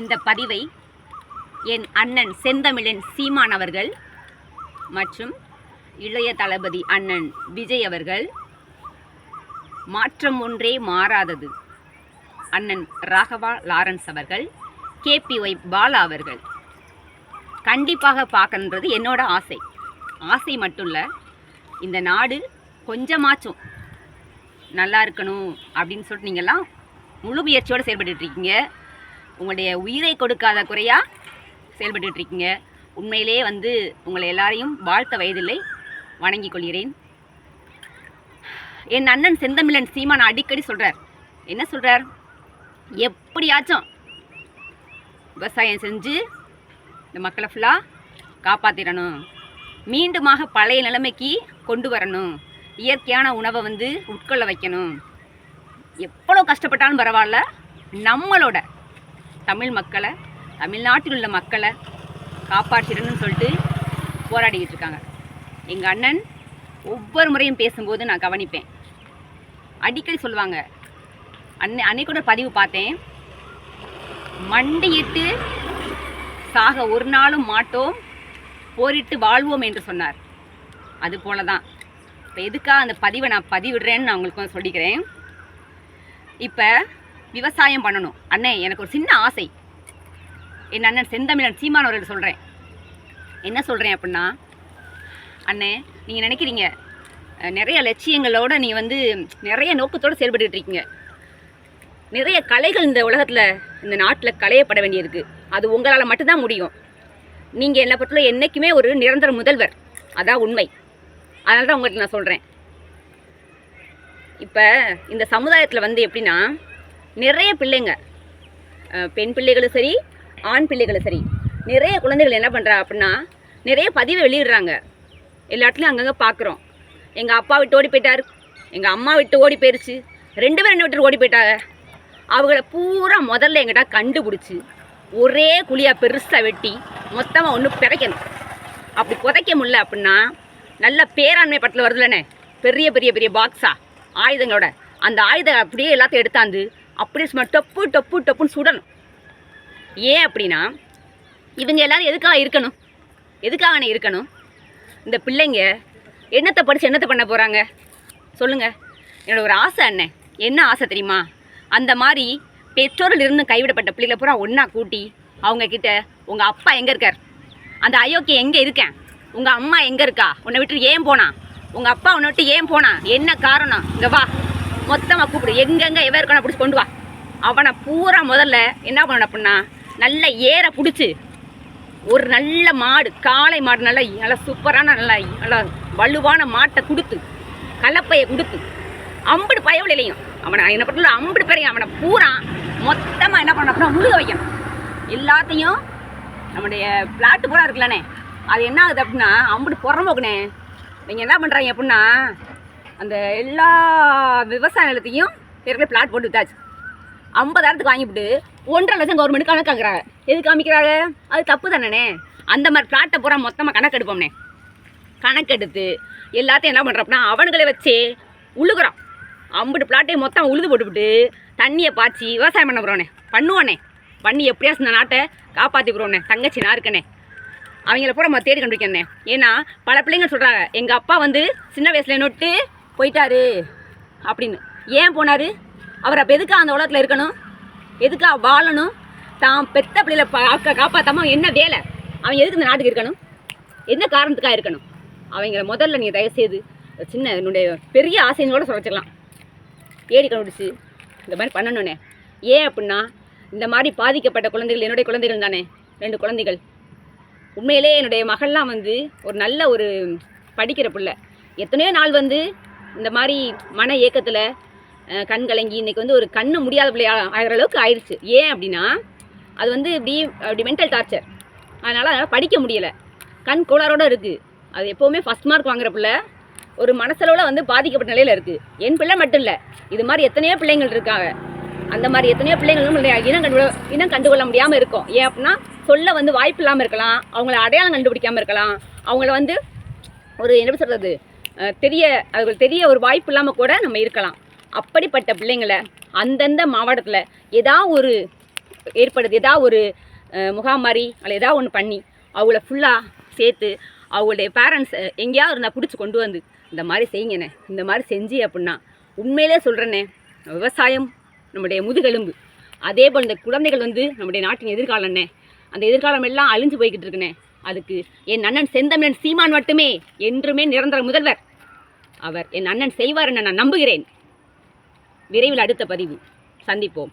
இந்த பதிவை என் அண்ணன் செந்தமிழன் சீமான் அவர்கள் மற்றும் இளைய தளபதி அண்ணன் விஜய் அவர்கள், மாற்றம் ஒன்றே மாறாதது அண்ணன் ராகவா லாரன்ஸ் அவர்கள், KPY பாலா அவர்கள் கண்டிப்பாக பார்க்கணுன்றது என்னோட ஆசை. ஆசை மட்டும் இல்லை, இந்த நாடு கொஞ்சமாச்சும் நல்லா இருக்கணும் அப்படின்னு சொல்லிட்டு நீங்கள்லாம் முழு முயற்சியோடு செயல்பட்டுருக்கீங்க. உங்களுடைய உயிரை கொடுக்காத குறையாக செயல்பட்டுருக்கீங்க. உண்மையிலே உங்களை எல்லாரையும் வாழ்த்த வயதில்லை, வணங்கிக் கொள்கிறேன். என் அண்ணன் செந்தமிழன் சீமான் அடிக்கடி சொல்கிறார். என்ன சொல்கிறார்? எப்படியாச்சும் விவசாயம் செஞ்சு இந்த மக்களை ஃபுல்லாக காப்பாற்றிடணும், மீண்டுமாக பழைய நிலைமைக்கு கொண்டு வரணும், இயற்கையான உணவை உட்கொள்ள வைக்கணும், எவ்வளோ கஷ்டப்பட்டாலும் பரவாயில்ல, நம்மளோட தமிழ் மக்களை, தமிழ்நாட்டில் உள்ள மக்களை காப்பாற்றிடணும்னு சொல்லிட்டு போராடிக்கிட்டு இருக்காங்க. எங்கள் அண்ணன் ஒவ்வொரு முறையும் பேசும்போது நான் கவனிப்பேன். அடிக்கடி சொல்லுவாங்க, அன்னைக்கு கூட பதிவு பார்த்தேன், மண்டியிட்டு சாக ஒரு நாளும் மாட்டோம், போரிட்டு வாழ்வோம் என்று சொன்னார். அது போல தான் இப்போ எதுக்காக அந்த பதிவை நான் பதிவிடுறேன்னு நான் உங்களுக்கு சொல்லிக்கிறேன். இப்போ விவசாயம் பண்ணணும் அண்ணே, எனக்கு ஒரு சின்ன ஆசை. என் அண்ணன் செந்தமிழன் சீமான் அவர்கள் சொல்கிறேன். என்ன சொல்கிறேன் அப்படின்னா, அண்ணே நீங்கள் நினைக்கிறீங்க நிறைய லட்சியங்களோடு நீங்கள் நிறைய நோக்கத்தோடு செயல்பட்டு இருக்கீங்க. நிறைய கலைகள் இந்த உலகத்தில், இந்த நாட்டில் களையப்பட வேண்டியிருக்கு. அது உங்களால் மட்டும்தான் முடியும். நீங்கள் என்னை பற்றில என்றைக்குமே ஒரு நிரந்தர முதல்வர், அதான் உண்மை. அதனால தான் உங்களுக்கு நான் சொல்கிறேன். இப்போ இந்த சமுதாயத்தில் எப்படின்னா, நிறைய பிள்ளைங்க, பெண் பிள்ளைகளும் சரி, ஆண் பிள்ளைகளும் சரி, நிறைய குழந்தைகள் என்ன பண்ணுறா அப்படின்னா, நிறைய பதிவை வெளியிடுறாங்க. எல்லா இடத்துலையும் அங்கங்கே பார்க்குறோம். எங்கள் அப்பா விட்டு ஓடி போயிட்டார், எங்கள் அம்மா விட்டு ஓடி போயிடுச்சு, 2 பேரும் என்ன விட்டு ஓடி போயிட்டாங்க. அவங்கள பூரா முதல்ல எங்கிட்ட கண்டுபிடிச்சி ஒரே குழியாக பெருசாக வெட்டி மொத்தமாக ஒன்று பிதைக்கணும். அப்படி புதைக்க முடியல அப்படின்னா, நல்ல பேராண்மை பட்டில் வருதுல்லண்ணே, பெரிய பெரிய பெரிய பாக்ஸா ஆயுதங்களோட, அந்த ஆயுதம் அப்படியே எல்லாத்தையும் எடுத்தாந்து அப்படியே சும்மா டொப்பு டொப்பு டொப்புன்னு சுடணும். ஏன் அப்படின்னா, இவங்க எல்லோரும் எதுக்காக இருக்கணும்? எதுக்காக இருக்கணும்? இந்த பிள்ளைங்க என்னத்தை படித்து என்னத்தை பண்ண போகிறாங்க சொல்லுங்கள். என்னோடய ஒரு ஆசை அண்ணே, என்ன ஆசை தெரியுமா? அந்த மாதிரி பெற்றோர்கள் இருந்து கைவிடப்பட்ட பிள்ளைகளை பூரா ஒன்றா கூட்டி அவங்கக்கிட்ட, உங்கள் அப்பா எங்கே இருக்கார், அந்த அயோக்கியம் எங்கே இருக்கேன், உங்கள் அம்மா எங்கே இருக்கா, உன்னை விட்டு ஏன் போனா, உங்கள் அப்பா உன்னை விட்டு ஏன் போனா, என்ன காரணம், இங்கே வா, மொத்தமாக கூப்பிடு, எங்கெங்கே எவன் இருக்கணும் பிடிச்சி கொண்டு வா. அவனை பூரா முதல்ல என்ன பண்ணணும் அப்படின்னா, நல்ல ஏற பிடிச்சி ஒரு நல்ல மாடு, காளை மாடு, நல்லா சூப்பரான நல்லா வலுவான மாட்டை கொடுத்து, கலப்பையை கொடுத்து, அம்புடு பயவிலையும் அவனை என்ன பண்ணல, அம்புடு பேரையும் அவனை பூரா மொத்தமாக என்ன பண்ண அப்படின்னா முழுக வைக்கணும். எல்லாத்தையும் நம்முடைய பிளாட்டு பூரா இருக்கலண்ணே, அது என்ன ஆகுது அப்படின்னா அம்புடு புறம்போக்குனே. நீங்கள் என்ன பண்ணுறாங்க அப்படின்னா, அந்த எல்லா விவசாய நிலத்தையும் ஏற்கனவே பிளாட் போட்டு விட்டாச்சு, 50,000க்கு வாங்கிவிட்டு 1.5 லட்சம் கவர்மெண்ட்டு கணக்காக்குறாங்க. எது காமிக்கிறாங்க? அது தப்பு தானே. அந்த மாதிரி பிளாட்டை பூரா மொத்தமாக கணக்கெடுப்போம்னே. கணக்கெடுத்து எல்லாத்தையும் என்ன பண்ணுறோம் அப்படின்னா, அவனுங்களை வச்சு உழுகுறான். 50 பிளாட்டையும் மொத்தம் உழுது போட்டுவிட்டு தண்ணியை பாய்ச்சி விவசாயம் பண்ண போகிறோண்ணே, பண்ணுவோண்ணே, பண்ணி எப்படியாச்சும் இந்த நாட்டை காப்பாற்றி போகிறோண்ணே. தங்கச்சி நான் இருக்கண்ணே, அவங்கள பூரா நம்ம தேடி கண்டுபிடிக்கண்ணே. ஏன்னா பல பிள்ளைங்க சொல்கிறாங்க, எங்கள் அப்பா சின்ன வயசில் நொட்டு போயிட்டாரு அப்படின்னு. ஏன் போனார் அவர்? அப்போ எதுக்காக அந்த உலகத்தில் இருக்கணும்? எதுக்காக வாழணும்? தான் பெத்த பிள்ளைகளை காப்பாற்றாமல் என்ன வேலை? அவன் எதுக்கு இந்த நாட்டுக்கு இருக்கணும்? என்ன காரணத்துக்காக இருக்கணும்? அவங்கள முதல்ல நீங்கள் தயவுசெய்து சின்ன என்னுடைய பெரிய ஆசைங்களோட சொல்லிச்சிடலாம், தேடி கண்டுபிடிச்சி இந்த மாதிரி பண்ணணுண்ணே. ஏன் அப்படின்னா, இந்த மாதிரி பாதிக்கப்பட்ட குழந்தைகள் என்னுடைய குழந்தைகள் தானே, 2 குழந்தைகள். உண்மையிலே என்னுடைய மகள்லாம் ஒரு நல்ல ஒரு படிக்கிற பிள்ளை. எத்தனையோ நாள் இந்த மாதிரி மன ஏக்கத்தில் கண் கலங்கி இன்றைக்கி ஒரு கண்ணு முடியாத பிள்ளை ஆகிற அளவுக்கு ஆயிடுச்சு. ஏன் அப்படின்னா, அது இப்படி மென்டல் டார்ச்சர். அதனால் படிக்க முடியலை, கண் கோளாரோடு இருக்குது. அது எப்போவுமே ஃபஸ்ட் மார்க் வாங்குற பிள்ளை ஒரு மனசளவில் பாதிக்கப்பட்ட நிலையில் இருக்குது. என் பிள்ளை மட்டும் இல்லை, இது மாதிரி எத்தனையோ பிள்ளைங்கள் இருக்காங்க. அந்த மாதிரி எத்தனையோ பிள்ளைங்களும் இனம் கண்டுகொள்ள முடியாமல் இருக்கும். ஏன் அப்படின்னா, சொல்ல வாய்ப்பு இல்லாமல் இருக்கலாம், அவங்கள அடையாளம் கண்டுபிடிக்காமல் இருக்கலாம், அவங்கள ஒரு என்ன சொல்கிறது அவங்களுக்கு தெரிய ஒரு வாய்ப்பு இல்லாமல் கூட நம்ம இருக்கலாம். அப்படிப்பட்ட பிள்ளைங்களை அந்தந்த மாவட்டத்தில் ஏதாவது ஒரு ஏற்படுது ஏதாவது ஒரு முகாம் மாதிரி அதில் ஏதாவது ஒன்று பண்ணி அவங்கள ஃபுல்லாக சேர்த்து அவங்களுடைய பேரண்ட்ஸ் எங்கேயாவது இருந்தால் பிடிச்சி கொண்டு வந்து இந்த மாதிரி செய்யுங்கண்ணே, இந்த மாதிரி செஞ்சு அப்படின்னா உண்மையிலே சொல்கிறேண்ணே, விவசாயம் நம்முடைய முதுகெலும்பு. அதே போல் இந்த குழந்தைகள் வந்து நம்முடைய நாட்டின் எதிர்காலம்ண்ணே. அந்த எதிர்காலம் எல்லாம் அழிஞ்சு போய்கிட்டு இருக்குண்ணே. அதுக்கு என் அண்ணன் செந்தமிழன் சீமான் மட்டுமே என்றுமே நிரந்தர முதல்வர். அவர் என் அண்ணன் செய்வார் என நான் நம்புகிறேன். விரைவில் அடுத்த பதிவு சந்திப்போம்.